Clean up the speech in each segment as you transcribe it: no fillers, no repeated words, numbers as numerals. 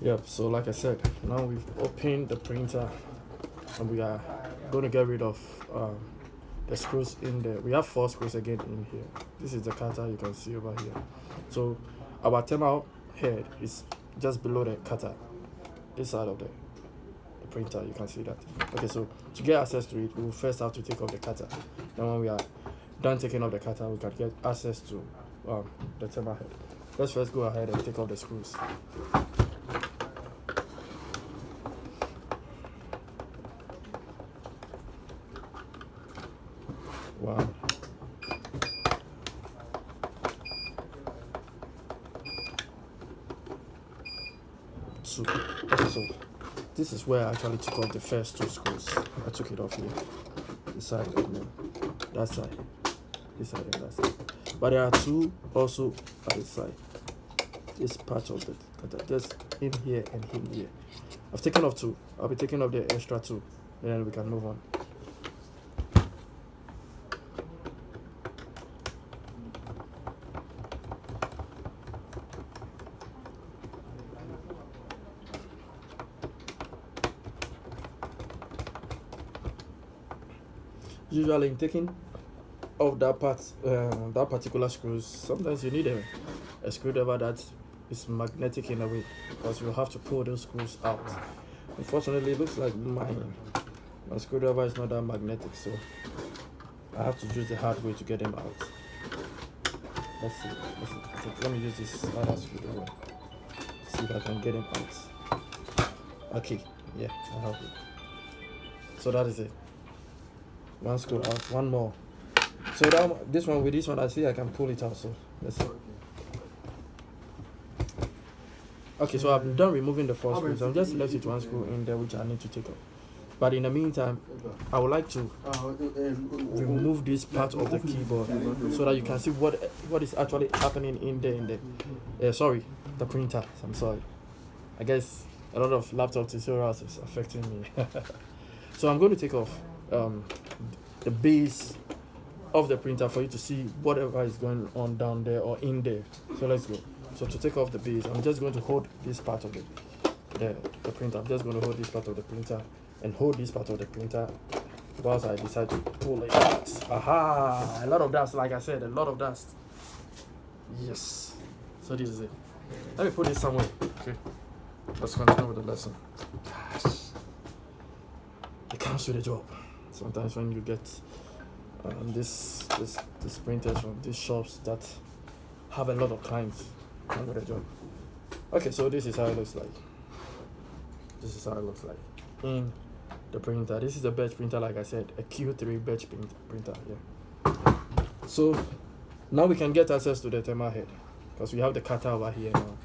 Yep, so like I said, now we've opened the printer and we are going to get rid of the screws in there. We have 4 screws again in here. This is the cutter you can see over here. So our thermal head is just below the cutter, this side of the printer, you can see that. Okay, so to get access to it, we will first have to take off the cutter. Then when we are done taking off the cutter, we can get access to the thermal head. Let's first go ahead and take off the screws. Wow. Okay, so this is where I actually took off the first 2 screws. I took it off here, this side and that side, this side and that side. But there are 2 also at the side. This part of it, just in here and in here. I've taken off 2. I'll be taking off the extra 2, and then we can move on. Usually in taking off that part, that particular screws, sometimes you need a screwdriver that is magnetic in a way, because you have to pull those screws out. Unfortunately, it looks like my screwdriver is not that magnetic, so I have to use the hard way to get them out. Let's see. Let me use this other screwdriver. See if I can get them out. Okay, yeah, I have it. So that is it. 1 screw out, 1 more. So that this one, I see I can pull it out. So let's see. Okay, so I've done removing the 4 screws. I'm just left with 1 screw in there which I need to take off. But in the meantime, I would like to remove this part of the keyboard so that you can see what is actually happening in there. Sorry, the printer. I'm sorry. I guess a lot of laptop tutorials is affecting me. So I'm going to take off the base of the printer for you to see whatever is going on down there or in there. So let's go. So to take off the base, I'm just going to hold this part of the printer. I'm just going to hold this part of the printer and hold this part of the printer whilst I decide to pull it out. Aha! A lot of dust, like I said, a lot of dust. Yes. So this is it. Let me put it somewhere. Okay. Let's continue with the lesson. Gosh. It comes with a job. Sometimes when you get this printers from these shops that have a lot of clients, come with a job. Okay, so this is how it looks like. This is how it looks like in the printer. This is a Birch printer, like I said, a Q3 Birch printer. Yeah. So now we can get access to the thermal head because we have the cutter over here now.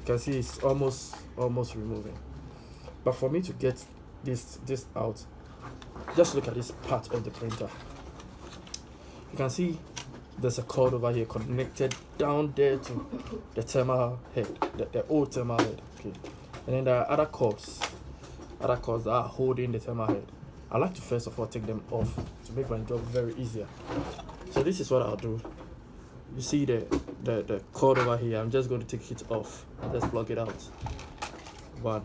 You can see it's almost removing. But for me to get this out, just look at this part of the printer. You can see there's a cord over here connected down there to the thermal head, the old thermal head. Okay, and then there are other cords that are holding the thermal head. I like to first of all take them off to make my job very easier. So this is what I'll do. You see the cord over here. I'm just going to take it off. Just plug it out. 1,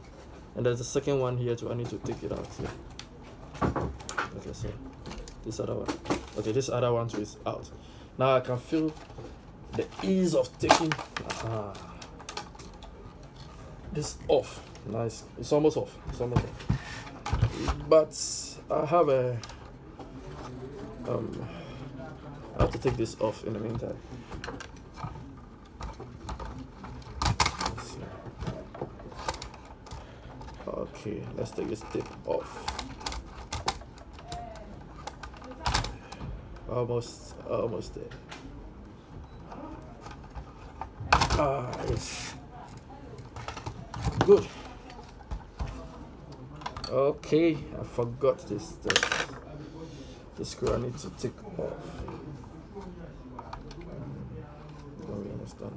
and there's a second one here too. I need to take it out. Yeah. Okay, so this other one. Okay, this other one too is out. Now I can feel the ease of taking this off. Nice. It's almost off. But I have I have to take this off in the meantime. Let's see. Okay, let's take this tip off. Almost there. Yes. Good. Okay, I forgot this screw I need to take off. Don't really understand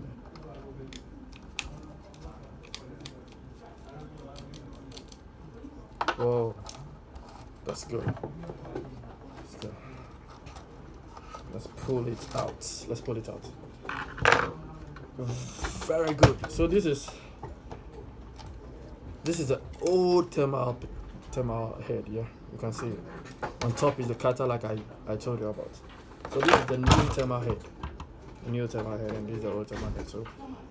that. Oh, that's good. Let's pull it out. Very good. So this is This is the old thermal head. Yeah, you can see it. On top is the cutter, like I told you about. So this is the new thermal head. New thermal head, and this is the old thermal head. So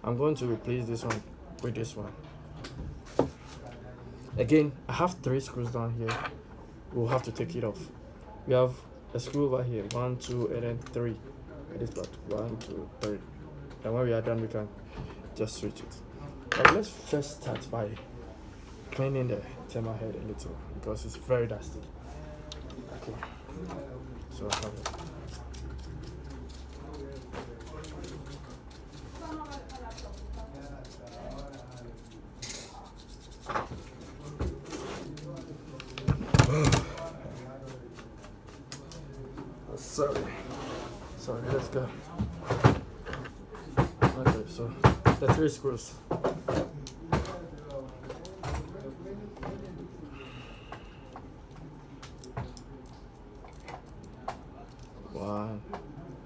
I'm going to replace this one with this one. Again, I have 3 screws down here. We'll have to take it off. We have a screw over here, 1, 2, and then 3. At this part, 1, 2, 3. And when we are done, we can just switch it. But let's first start by cleaning the thermal head a little because it's very dusty. Okay. So I have it. Sorry, let's go. Okay, so the 3 screws. One,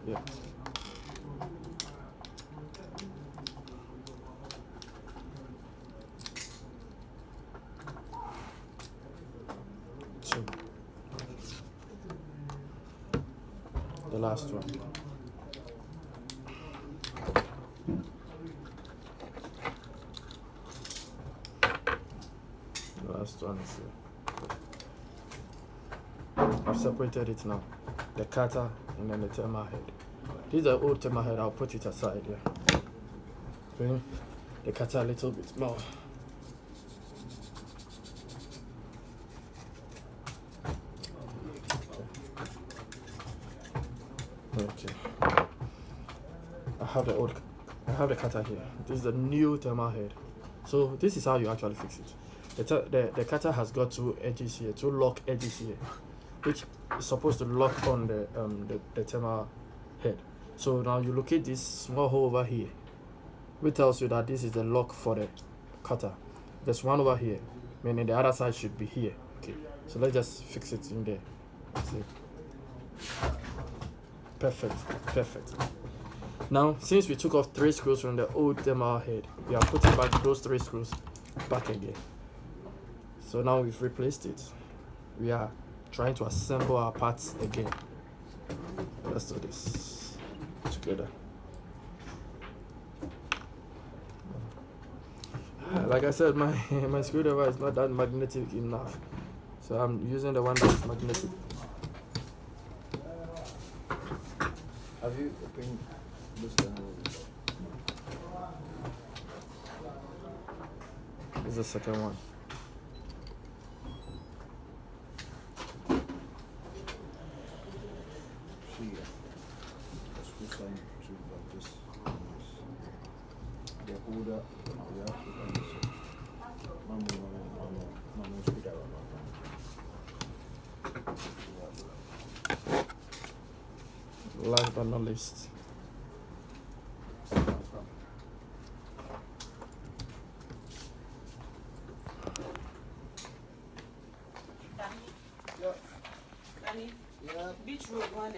yeah. Two. The last one. The last one is here. I've separated it now. The cutter and then the thermal head. This is the old thermal head. I'll put it aside here. Bring the cutter a little bit more. Okay. I have the cutter here. This is the new thermal head. So this is how you actually fix it. The cutter has got 2 edges here, 2 lock edges here, which is supposed to lock on the thermal head. So now you locate this small hole over here, which tells you that this is the lock for the cutter. There's one over here, meaning the other side should be here. Okay, so let's just fix it in there. See? Perfect. Now, since we took off 3 screws from the old thermal head, we are putting back those 3 screws back again. So now we've replaced it. We are trying to assemble our parts again. Let's do this together. Like I said, my screwdriver is not that magnetic enough, so I'm using the one that is magnetic. Have you opened this one? This is the second one. See, the screw sign to like this. The holder, you have to open this. Mama, screwdriver. Last but not least, Beach Road 1.